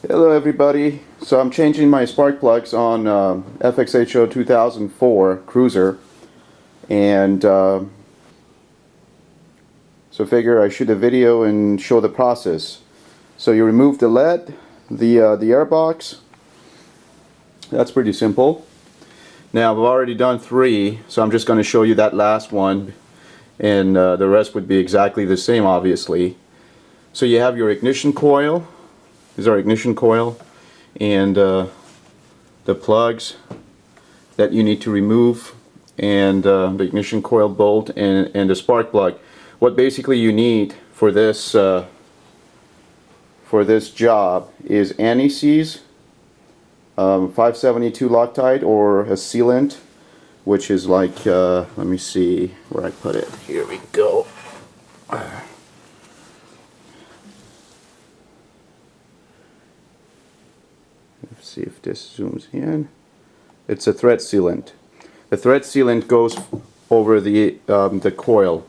Hello everybody. So I'm changing my spark plugs on FXHO 2004 Cruiser, and so figure I shoot a video and show the process. So you remove the lead, the air box. That's pretty simple. Now I've already done 3, so I'm just going to show you that last one, and the rest would be exactly the same, obviously. So you have your ignition coil. This is our ignition coil, and the plugs that you need to remove, and the ignition coil bolt, and the spark plug. What basically you need for this job is anti-seize, 572 Loctite, or a sealant, which is like let me see where I put it. Here we go. Let's see if this zooms in. It's a thread sealant. The thread sealant goes over the coil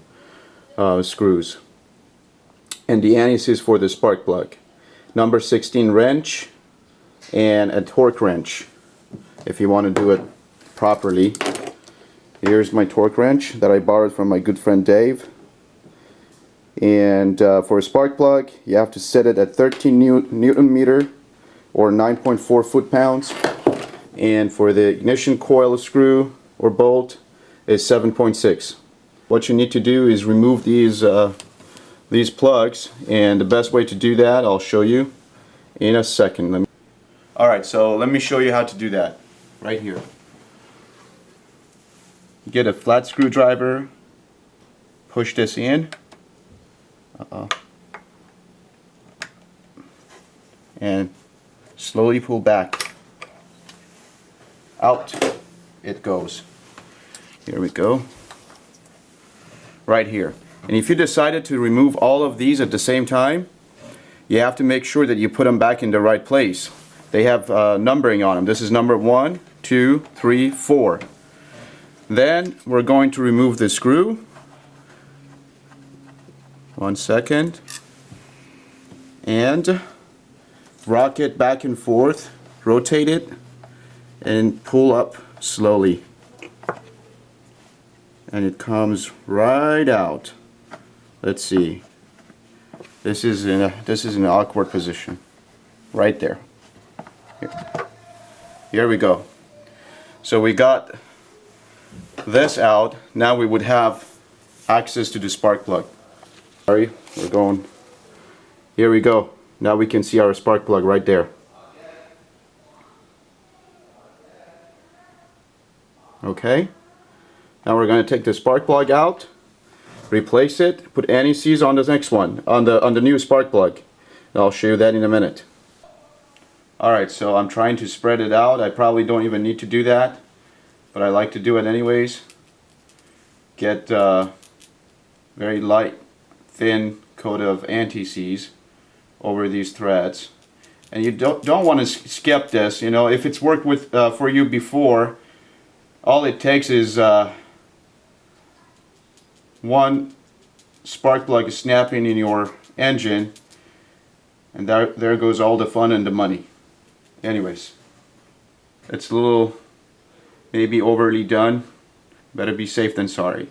screws, and the anti-seize for the spark plug. Number 16 wrench and a torque wrench if you want to do it properly. Here's my torque wrench that I borrowed from my good friend Dave. And for a spark plug, you have to set it at 13 Newton meter or 9.4 foot-pounds, and for the ignition coil screw or bolt is 7.6. What you need to do is remove these plugs, and the best way to do that I'll show you in a second. Alright, so let me show you how to do that right here. Get a flat screwdriver, push this in, and slowly pull back. Out it goes. Here we go. Right here. And if you decided to remove all of these at the same time, you have to make sure that you put them back in the right place. They have numbering on them. This is number 1, 2, 3, 4. Then we're going to remove the screw. 1 second. And rock it back and forth, rotate it, and pull up slowly. And it comes right out. Let's see. This is in an awkward position. Right there. Here we go. So we got this out. Now we would have access to the spark plug. Sorry, we're going. Here we go. Now we can see our spark plug right there. Okay. Now we're going to take the spark plug out, replace it, put anti-seize on the next one, on the new spark plug. And I'll show you that in a minute. Alright, so I'm trying to spread it out. I probably don't even need to do that, but I like to do it anyways. Get very light, thin coat of anti-seize over these threads, and you don't want to skip this. You know, if it's worked with for you before, all it takes is one spark plug snapping in your engine, and there goes all the fun and the money. Anyways, it's a little maybe overly done. Better be safe than sorry.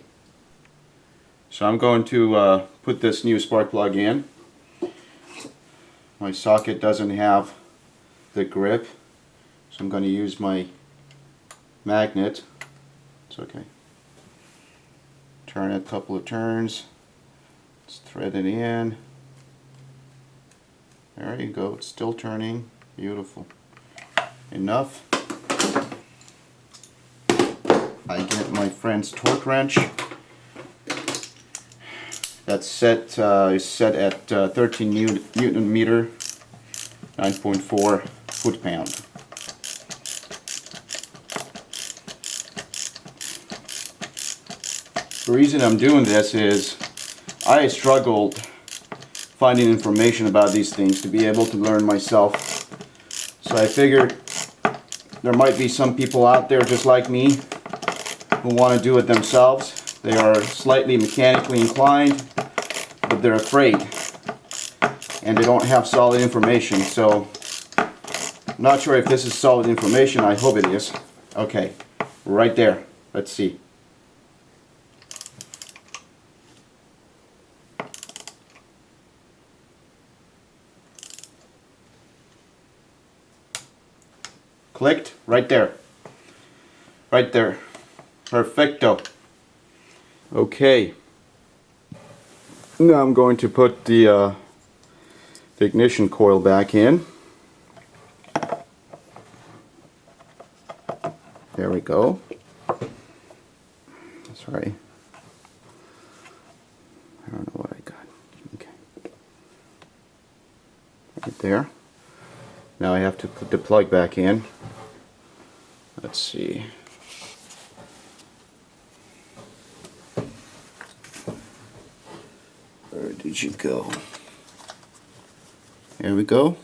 So I'm going to put this new spark plug in. My socket doesn't have the grip, so I'm going to use my magnet. It's okay. Turn it a couple of turns. Let's thread it in. There you go. It's still turning. Beautiful. Enough. I get my friend's torque wrench. That's set is set at 13 Newton meter, 9.4 foot-pound. The reason I'm doing this is I struggled finding information about these things to be able to learn myself. So I figured there might be some people out there just like me who want to do it themselves. They are slightly mechanically inclined, but they're afraid and they don't have solid information. So I'm not sure if this is solid information. I hope it is. Okay, right there. Let's see. Clicked right there. Right there. Perfecto. Okay. Now I'm going to put the ignition coil back in. There we go. Sorry. I don't know what I got. Okay. Right there. Now I have to put the plug back in. Let's see. Where did you go? There we go.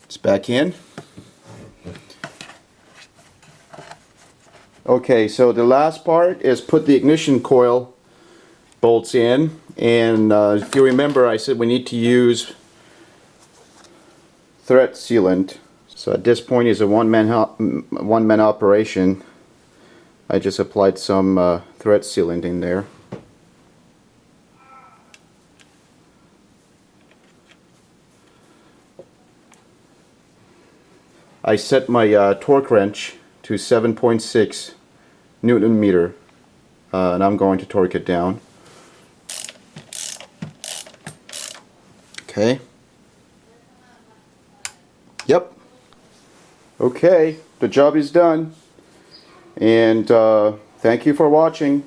It's back in. Okay, so the last part is put the ignition coil bolts in, and if you remember, I said we need to use thread sealant. So at this point is a one-man operation. I just applied some thread sealant in there. I set my torque wrench to 7.6 Newton meter, and I'm going to torque it down. Okay. Yep. Okay, the job is done, and thank you for watching.